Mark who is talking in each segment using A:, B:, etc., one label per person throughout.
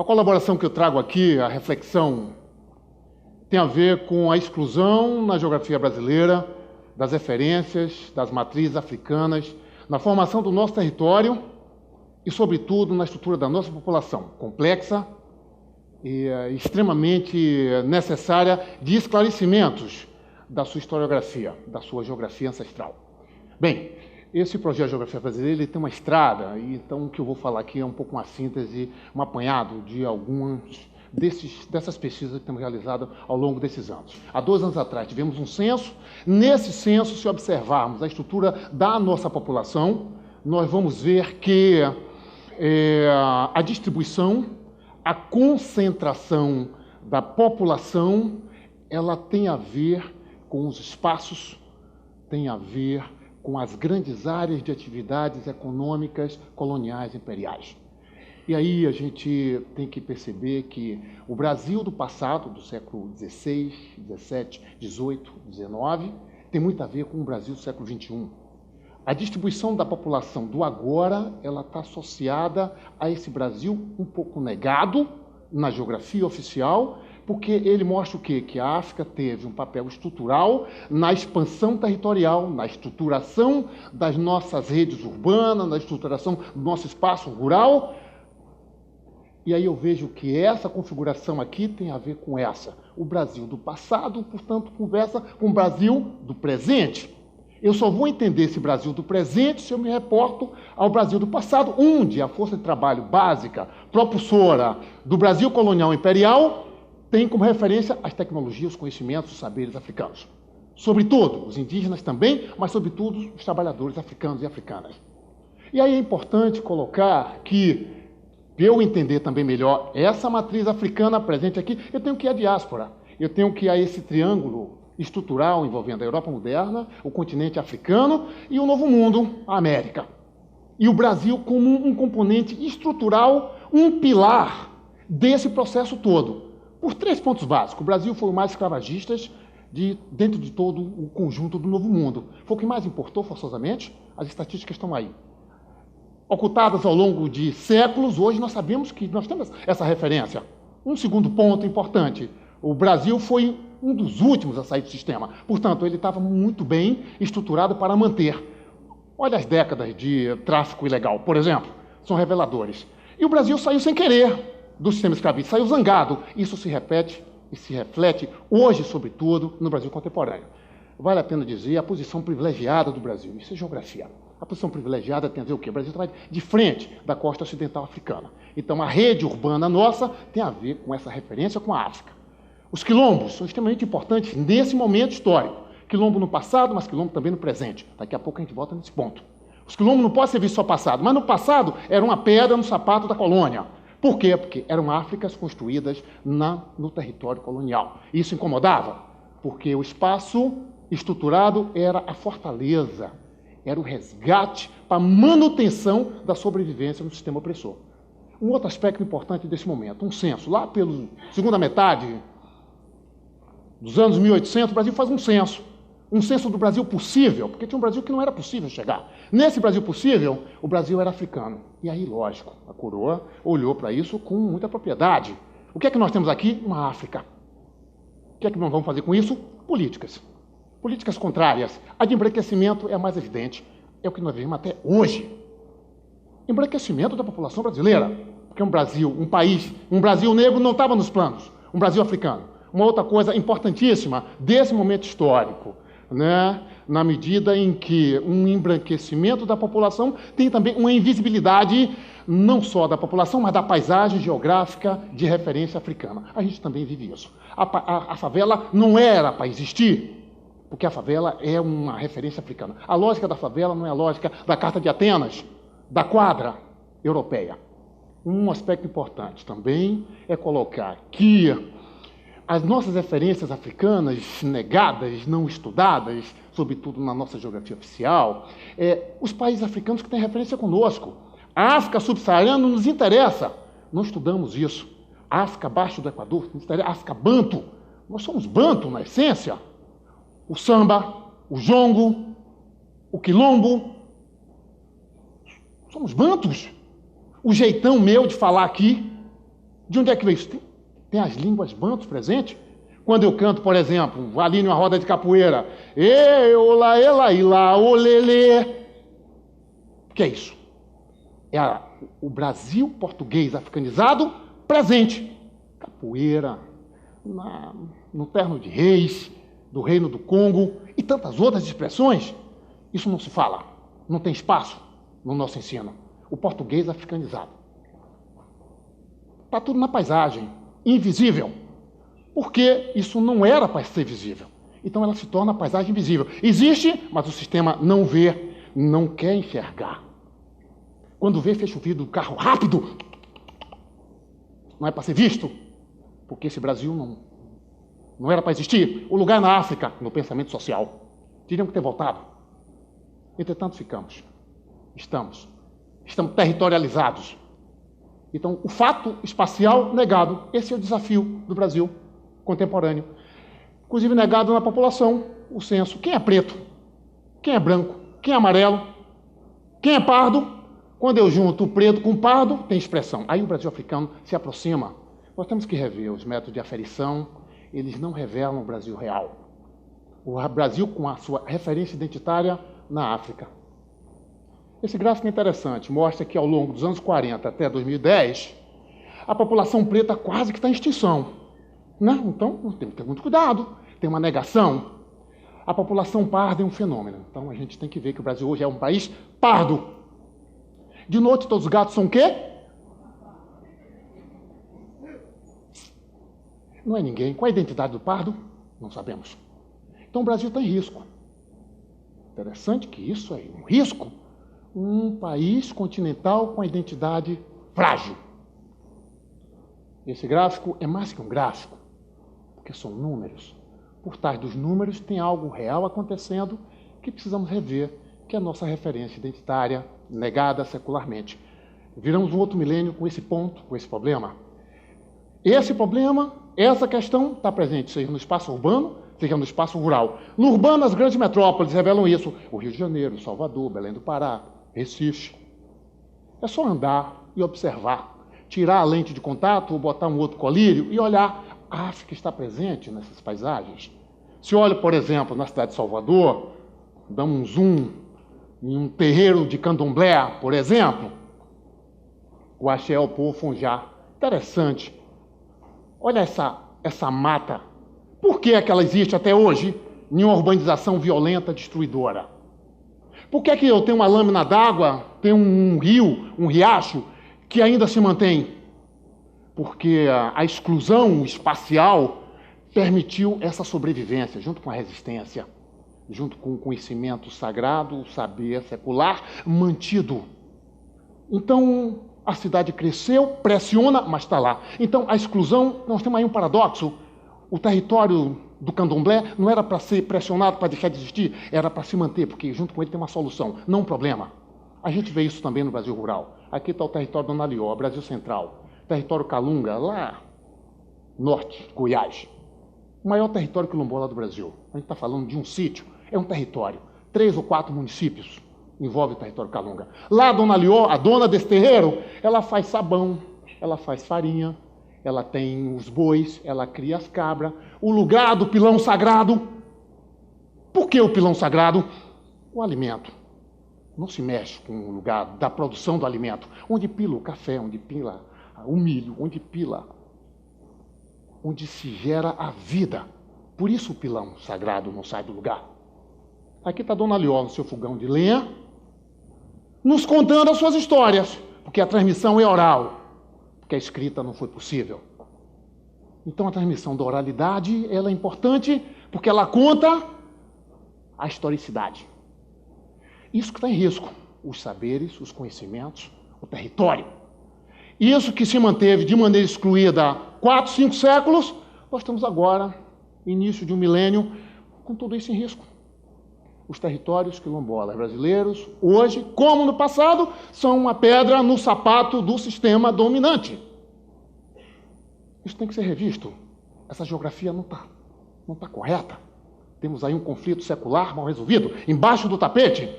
A: A colaboração que eu trago aqui, a reflexão, tem a ver com a exclusão na geografia brasileira das referências, das matrizes africanas, na formação do nosso território e, sobretudo, na estrutura da nossa população, complexa e extremamente necessária de esclarecimentos da sua historiografia, da sua geografia ancestral. Bem, esse projeto de Geografia Brasileira ele tem uma estrada, e então o que eu vou falar aqui é um pouco uma síntese, um apanhado de algumas dessas pesquisas que temos realizado ao longo desses anos. Há 2 anos atrás tivemos um censo. Nesse censo, se observarmos a estrutura da nossa população, nós vamos ver que a distribuição, a concentração da população, ela tem a ver com os espaços, tem a ver com as grandes áreas de atividades econômicas coloniais imperiais. E aí a gente tem que perceber que o Brasil do passado, do século XVI, XVII, XVIII, XIX, tem muito a ver com o Brasil do século XXI. A distribuição da população do agora, ela está associada a esse Brasil um pouco negado na geografia oficial, porque ele mostra o quê? Que a África teve um papel estrutural na expansão territorial, na estruturação das nossas redes urbanas, na estruturação do nosso espaço rural. E aí eu vejo que essa configuração aqui tem a ver com essa. O Brasil do passado, portanto, conversa com o Brasil do presente. Eu só vou entender esse Brasil do presente se eu me reporto ao Brasil do passado, onde a força de trabalho básica, propulsora do Brasil colonial imperial, tem como referência as tecnologias, os conhecimentos, os saberes africanos. Sobretudo, os indígenas também, mas sobretudo os trabalhadores africanos e africanas. E aí é importante colocar que, para eu entender também melhor essa matriz africana presente aqui, eu tenho que ir à diáspora, eu tenho que ir a esse triângulo estrutural envolvendo a Europa moderna, o continente africano e o Novo Mundo, a América. E o Brasil como um componente estrutural, um pilar desse processo todo. Por 3 pontos básicos. O Brasil foi o mais escravagista dentro de todo o conjunto do Novo Mundo. Foi o que mais importou, forçosamente. As estatísticas estão aí. Ocultadas ao longo de séculos, hoje nós sabemos que nós temos essa referência. Um segundo ponto importante. O Brasil foi um dos últimos a sair do sistema. Portanto, ele estava muito bem estruturado para manter. Olha as décadas de tráfico ilegal, por exemplo. São reveladores. E o Brasil saiu sem querer do sistema escravista, saiu zangado. Isso se repete e se reflete hoje, sobretudo, no Brasil contemporâneo. Vale a pena dizer a posição privilegiada do Brasil. Isso é geografia. A posição privilegiada tem a ver o quê? O Brasil está de frente da costa ocidental africana. Então, a rede urbana nossa tem a ver com essa referência com a África. Os quilombos são extremamente importantes nesse momento histórico. Quilombo no passado, mas quilombo também no presente. Daqui a pouco a gente volta nesse ponto. Os quilombos não podem ser vistos só passado, mas no passado era uma pedra no sapato da colônia. Por quê? Porque eram Áfricas construídas no território colonial. Isso incomodava, porque o espaço estruturado era a fortaleza, era o resgate para a manutenção da sobrevivência no sistema opressor. Um outro aspecto importante desse momento, um censo. Lá pela segunda metade dos anos 1800, o Brasil faz um censo do Brasil possível, porque tinha um Brasil que não era possível chegar. Nesse Brasil possível, o Brasil era africano. E aí, lógico, a coroa olhou para isso com muita propriedade. O que é que nós temos aqui? Uma África. O que é que nós vamos fazer com isso? Políticas. Políticas contrárias. A de embranquecimento é a mais evidente. É o que nós vemos até hoje. Embranquecimento da população brasileira. Porque um Brasil negro não estava nos planos. Um Brasil africano. Uma outra coisa importantíssima desse momento histórico, né? Na medida em que um embranquecimento da população tem também uma invisibilidade não só da população, mas da paisagem geográfica de referência africana. A gente também vive isso. A favela não era para existir, porque a favela é uma referência africana. A lógica da favela não é a lógica da Carta de Atenas, da quadra europeia. Um aspecto importante também é colocar que as nossas referências africanas negadas, não estudadas, sobretudo na nossa geografia oficial, os países africanos que têm referência conosco. A África subsaariana não nos interessa. Não estudamos isso. A África abaixo do Equador, a África banto. Nós somos banto, na essência. O samba, o jongo, o quilombo. Somos bantos. O jeitão meu de falar aqui De onde é que veio isso? Tem as línguas bantus presentes. Quando eu canto, por exemplo, ali em uma roda de capoeira, e olá, ela, ilá, olelê. O que é isso? É o Brasil português africanizado presente. Capoeira, no terno de reis, do Reino do Congo e tantas outras expressões. Isso não se fala, não tem espaço no nosso ensino. O português africanizado. Está tudo na paisagem, invisível. Porque isso não era para ser visível. Então ela se torna paisagem visível. Existe, mas o sistema não vê, não quer enxergar. Quando vê, fecha o vidro do carro rápido. Não é para ser visto, porque esse Brasil não era para existir. O lugar é na África, no pensamento social. Teriam que ter voltado. Entretanto, estamos territorializados. Então, o fato espacial negado, esse é o desafio do Brasil contemporâneo. Inclusive negado na população, o censo. Quem é preto? Quem é branco? Quem é amarelo? Quem é pardo? Quando eu junto o preto com o pardo, tem expressão. Aí o Brasil africano se aproxima. Nós temos que rever os métodos de aferição, eles não revelam o Brasil real. O Brasil com a sua referência identitária na África. Esse gráfico é interessante, mostra que ao longo dos anos 40 até 2010, a população preta quase que está em extinção. Né? Então, tem que ter muito cuidado, tem uma negação. A população parda é um fenômeno. Então, a gente tem que ver que o Brasil hoje é um país pardo. De noite, todos os gatos são o quê? Não é ninguém. Qual é a identidade do pardo? Não sabemos. Então, o Brasil está em risco. Interessante que isso é um risco. Um país continental com a identidade frágil. Esse gráfico é mais que um gráfico, porque são números. Por trás dos números tem algo real acontecendo que precisamos rever, que é a nossa referência identitária negada secularmente. Viramos um outro milênio com esse ponto, com esse problema. Esse problema, essa questão está presente, seja no espaço urbano, seja no espaço rural. No urbano, as grandes metrópoles revelam isso. O Rio de Janeiro, Salvador, Belém do Pará, Recife. É só andar e observar. Tirar a lente de contato ou botar um outro colírio e olhar. A África está presente nessas paisagens. Se olha, por exemplo, na cidade de Salvador, damos um zoom em um terreiro de candomblé, por exemplo, o axé ao povo Fonjá. Interessante. Olha essa mata. Por que é que ela existe até hoje em uma urbanização violenta, destruidora? Por que é que eu tenho uma lâmina d'água, tenho um rio, um riacho, que ainda se mantém? Porque a exclusão espacial permitiu essa sobrevivência, junto com a resistência, junto com o conhecimento sagrado, o saber secular mantido. Então, a cidade cresceu, pressiona, mas está lá. Então, a exclusão, nós temos aí um paradoxo. O território do candomblé não era para ser pressionado para deixar de existir, era para se manter, porque junto com ele tem uma solução, não um problema. A gente vê isso também no Brasil rural. Aqui está o território do Analió, Brasil Central. Território Calunga, lá norte, Goiás. O maior território quilombola do Brasil. A gente está falando de um sítio, é um território. 3 ou 4 municípios envolve o território Calunga. Lá a Dona Lió, a dona desse terreiro, ela faz sabão, ela faz farinha, ela tem os bois, ela cria as cabras. O lugar do pilão sagrado. Por que o pilão sagrado? O alimento. Não se mexe com o lugar da produção do alimento. Onde pila o café, onde pila o milho, onde se gera a vida. Por isso o pilão sagrado não sai do lugar. Aqui está a Dona Lió no seu fogão de lenha, nos contando as suas histórias, porque a transmissão é oral, porque a escrita não foi possível. Então a transmissão da oralidade, ela é importante porque ela conta a historicidade. Isso que está em risco, os saberes, os conhecimentos, o território. Isso que se manteve de maneira excluída há 4, 5 séculos, nós estamos agora, início de um milênio, com tudo isso em risco. Os territórios quilombolas brasileiros, hoje, como no passado, são uma pedra no sapato do sistema dominante. Isso tem que ser revisto. Essa geografia não está correta. Temos aí um conflito secular mal resolvido, embaixo do tapete.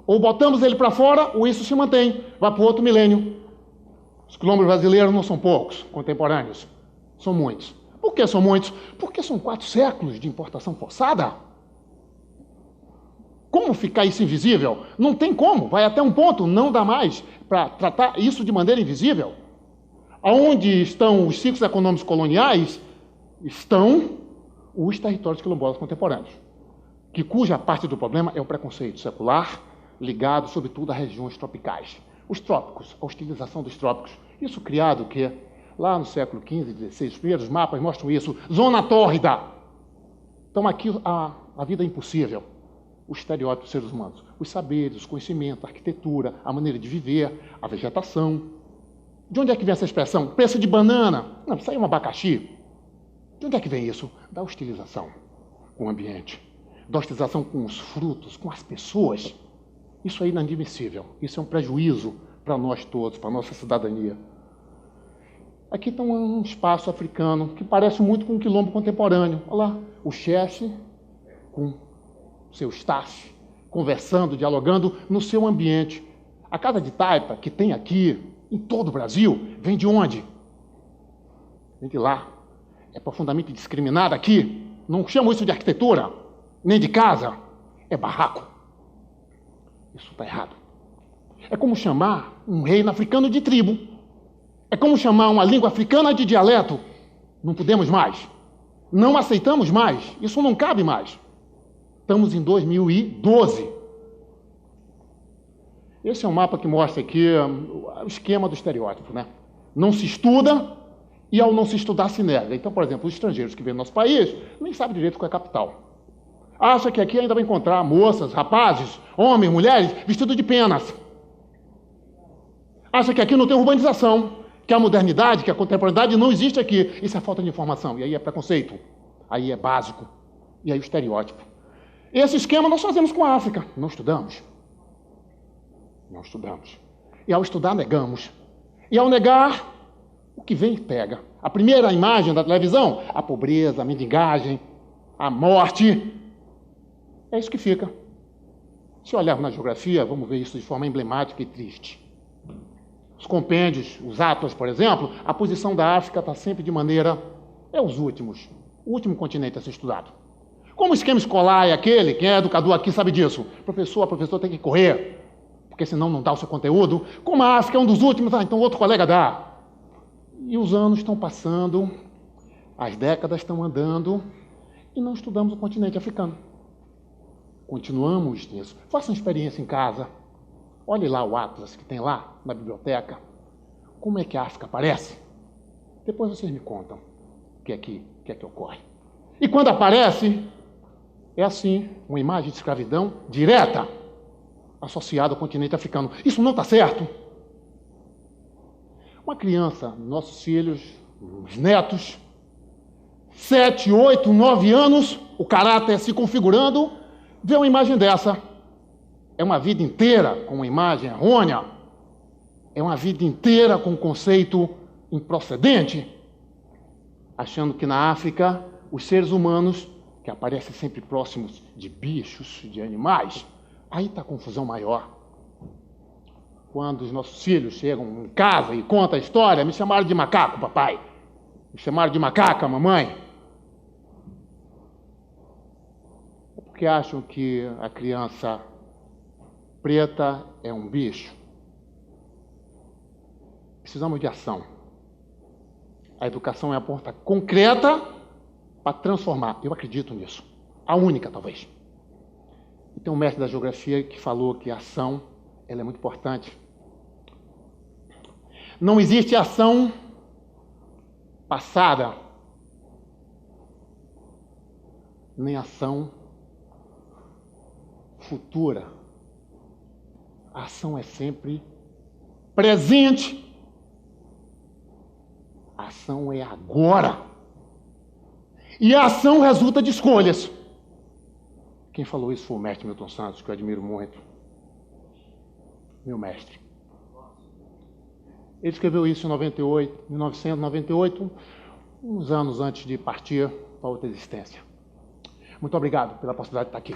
A: Ou botamos ele para fora, ou isso se mantém, vai para o outro milênio. Os quilombos brasileiros não são poucos, contemporâneos. São muitos. Por que são muitos? Porque são 4 séculos de importação forçada. Como ficar isso invisível? Não tem como. Vai até um ponto, não dá mais para tratar isso de maneira invisível. Aonde estão os ciclos econômicos coloniais, estão os territórios quilombolas contemporâneos, cuja parte do problema é o preconceito secular, ligado, sobretudo, a regiões tropicais. Os trópicos, a hostilização dos trópicos. Isso criado que, lá no século XV e XVI, os primeiros mapas mostram isso. Zona tórrida. Então, aqui a vida é impossível. Os estereótipos dos seres humanos. Os saberes, os conhecimentos, a arquitetura, a maneira de viver, a vegetação. De onde é que vem essa expressão? Preço de banana. Não, isso aí é um abacaxi. De onde é que vem isso? Da hostilização com o ambiente. Da hostilização com os frutos, com as pessoas. Isso é inadmissível. Isso é um prejuízo para nós todos, para a nossa cidadania. Aqui está um espaço africano que parece muito com um quilombo contemporâneo. Olha lá, o chefe com seu staff, conversando, dialogando no seu ambiente. A casa de taipa que tem aqui, em todo o Brasil, vem de onde? Vem de lá. É profundamente discriminada aqui. Não chamo isso de arquitetura, nem de casa. É barraco. Isso está errado. É como chamar um reino africano de tribo. É como chamar uma língua africana de dialeto. Não podemos mais. Não aceitamos mais. Isso não cabe mais. Estamos em 2012. Esse é um mapa que mostra aqui o esquema do estereótipo, né? Não se estuda e, ao não se estudar, se nega. Então, por exemplo, os estrangeiros que vêm no nosso país nem sabem direito qual é a capital. Acha que aqui ainda vai encontrar moças, rapazes, homens, mulheres, vestidos de penas. Acha que aqui não tem urbanização, que a modernidade, que a contemporaneidade não existe aqui. Isso é falta de informação, e aí é preconceito, aí é básico, e aí o estereótipo. Esse esquema nós fazemos com a África. Não estudamos. Não estudamos. E ao estudar, negamos. E ao negar, o que vem pega. A primeira imagem da televisão, a pobreza, a mendigagem, a morte. É isso que fica. Se olharmos na geografia, vamos ver isso de forma emblemática e triste. Os compêndios, os atlas, por exemplo, a posição da África está sempre de maneira... É os últimos. O último continente a ser estudado. Como o esquema escolar é aquele, quem é educador aqui sabe disso. A professor tem que correr, porque senão não dá o seu conteúdo. Como a África é um dos últimos, então outro colega dá. E os anos estão passando, as décadas estão andando, e não estudamos o continente africano. Continuamos nisso. Faça uma experiência em casa. Olhe lá o Atlas que tem lá na biblioteca. Como é que a África aparece? Depois vocês me contam o que é que ocorre. E quando aparece, é assim, uma imagem de escravidão direta associada ao continente africano. Isso não está certo. Uma criança, nossos filhos, os netos, 7, 8, 9 anos, o caráter se configurando, vê uma imagem dessa. É uma vida inteira com uma imagem errônea. É uma vida inteira com um conceito improcedente, achando que na África os seres humanos, que aparecem sempre próximos de bichos, de animais, aí está a confusão maior. Quando os nossos filhos chegam em casa e contam a história, me chamaram de macaco, papai. Me chamaram de macaca, mamãe. Porque acham que a criança preta é um bicho. Precisamos de ação. A educação é a porta concreta para transformar. Eu acredito nisso. A única, talvez. E tem um mestre da geografia que falou que a ação ela é muito importante. Não existe ação passada, nem ação futura. A ação é sempre presente. A ação é agora. E a ação resulta de escolhas. Quem falou isso foi o mestre Milton Santos, que eu admiro muito. Meu mestre. Ele escreveu isso em 1998, uns anos antes de partir para outra existência. Muito obrigado pela possibilidade de estar aqui.